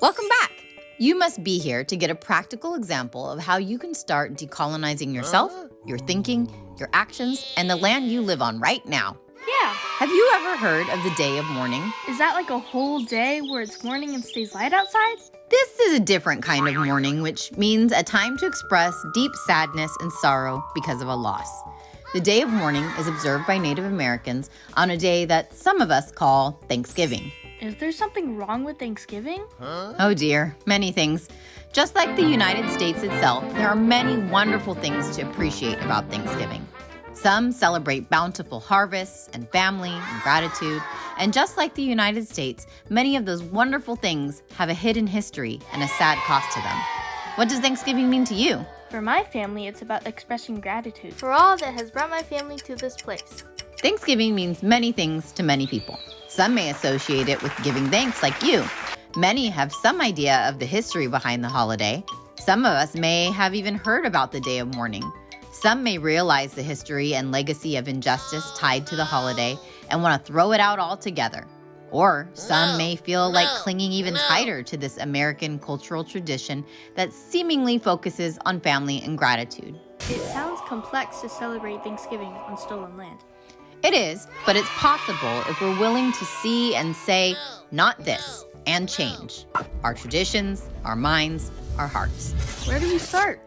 Welcome back! You must be here to get a practical example of how you can start decolonizing yourself, your thinking, your actions, and the land you live on right now. Yeah. Have you ever heard of the day of mourning? Is that like a whole day where it's morning and stays light outside? This is a different kind of mourning, which means a time to express deep sadness and sorrow because of a loss. The day of mourning is observed by Native Americans on a day that some of us call Thanksgiving. Is there something wrong with Thanksgiving? Oh dear, many things. Just like the United States itself, there are many wonderful things to appreciate about Thanksgiving. Some celebrate bountiful harvests and family and gratitude. And just like the United States, many of those wonderful things have a hidden history and a sad cost to them. What does Thanksgiving mean to you? For my family, it's about expressing gratitude for all that has brought my family to this place. Thanksgiving means many things to many people. Some may associate it with giving thanks like you. Many have some idea of the history behind the holiday. Some of us may have even heard about the day of mourning. Some may realize the history and legacy of injustice tied to the holiday and want to throw it out altogether. Or some may feel like clinging even tighter to this American cultural tradition that seemingly focuses on family and gratitude. It sounds complex to celebrate Thanksgiving on stolen land. It is, but it's possible if we're willing to see and say, not this, and change our traditions, our minds, our hearts. Where do we start?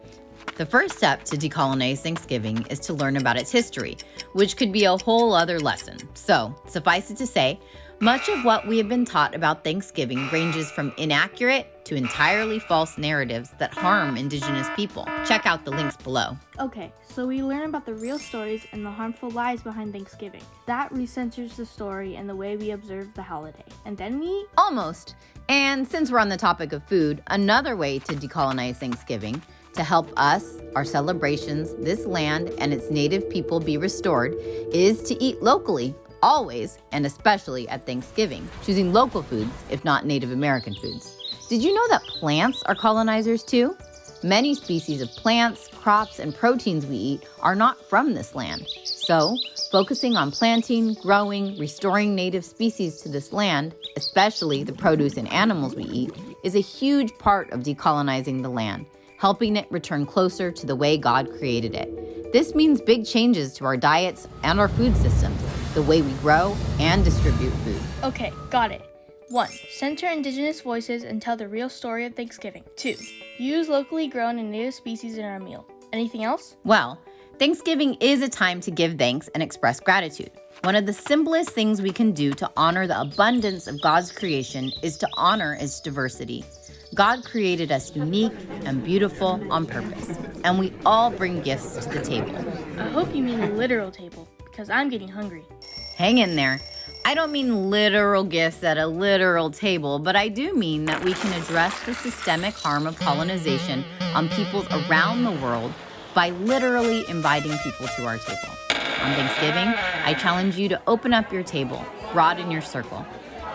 The first step to decolonize Thanksgiving is to learn about its history, which could be a whole other lesson. So, suffice it to say, much of what we have been taught about Thanksgiving ranges from inaccurate to entirely false narratives that harm indigenous people. Check out the links below. Okay, so we learn about the real stories and the harmful lies behind Thanksgiving. That recenters the story and the way we observe the holiday. And then we... Almost. And since we're on the topic of food, another way to decolonize Thanksgiving, to help us, our celebrations, this land, and its native people be restored, is to eat locally, always, and especially at Thanksgiving, choosing local foods, if not Native American foods. Did you know that plants are colonizers too? Many species of plants, crops, and proteins we eat are not from this land. So, focusing on planting, growing, restoring native species to this land, especially the produce and animals we eat, is a huge part of decolonizing the land, helping it return closer to the way God created it. This means big changes to our diets and our food systems, the way we grow and distribute food. Okay, got it. 1. Center indigenous voices and tell the real story of Thanksgiving. 2. Use locally grown and native species in our meal. Anything else? Well, Thanksgiving is a time to give thanks and express gratitude. One of the simplest things we can do to honor the abundance of God's creation is to honor its diversity. God created us unique and beautiful on purpose, and we all bring gifts to the table. I hope you mean a literal table, because I'm getting hungry. Hang in there. I don't mean literal gifts at a literal table, but I do mean that we can address the systemic harm of colonization on peoples around the world by literally inviting people to our table. On Thanksgiving, I challenge you to open up your table, broaden your circle.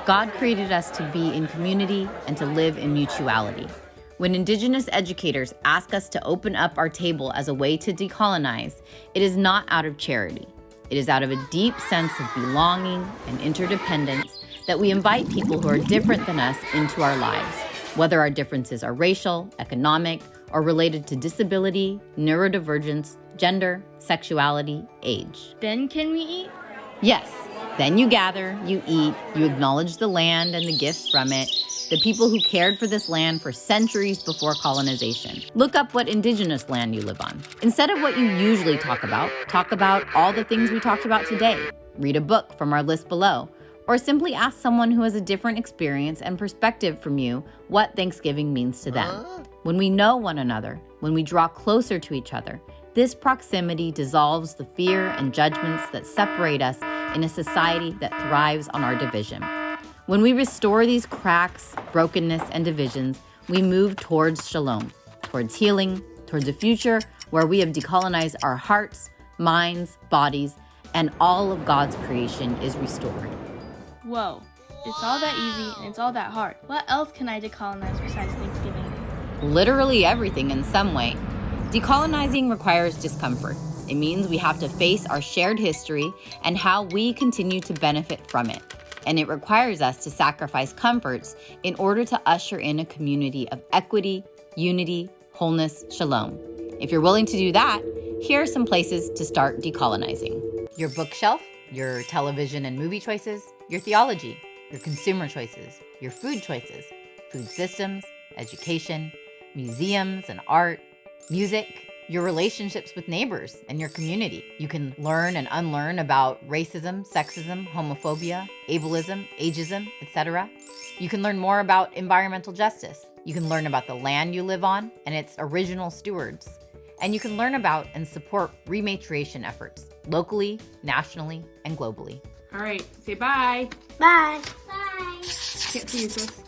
God created us to be in community and to live in mutuality. When Indigenous educators ask us to open up our table as a way to decolonize, it is not out of charity. It is out of a deep sense of belonging and interdependence that we invite people who are different than us into our lives, whether our differences are racial, economic, or related to disability, neurodivergence, gender, sexuality, age. Then can we eat? Yes. Then you gather, you eat, you acknowledge the land and the gifts from it, the people who cared for this land for centuries before colonization. Look up what indigenous land you live on. Instead of what you usually talk about all the things we talked about today. Read a book from our list below, or simply ask someone who has a different experience and perspective from you what Thanksgiving means to them. When we know one another, when we draw closer to each other, this proximity dissolves the fear and judgments that separate us in a society that thrives on our division. When we restore these cracks, brokenness, and divisions, we move towards Shalom, towards healing, towards a future where we have decolonized our hearts, minds, bodies, and all of God's creation is restored. Whoa, it's all that easy and it's all that hard. What else can I decolonize besides Thanksgiving? Literally everything in some way. Decolonizing requires discomfort. It means we have to face our shared history and how we continue to benefit from it. and it requires us to sacrifice comforts in order to usher in a community of equity, unity, wholeness, shalom. If you're willing to do that, here are some places to start decolonizing. Your bookshelf, your television and movie choices, your theology, your consumer choices, your food choices, food systems, education, museums and art, music, your relationships with neighbors and your community. You can learn and unlearn about racism, sexism, homophobia, ableism, ageism, etc. You can learn more about environmental justice. You can learn about the land you live on and its original stewards. And you can learn about and support rematriation efforts locally, nationally, and globally. All right, say bye. Bye. Can't see you, sis.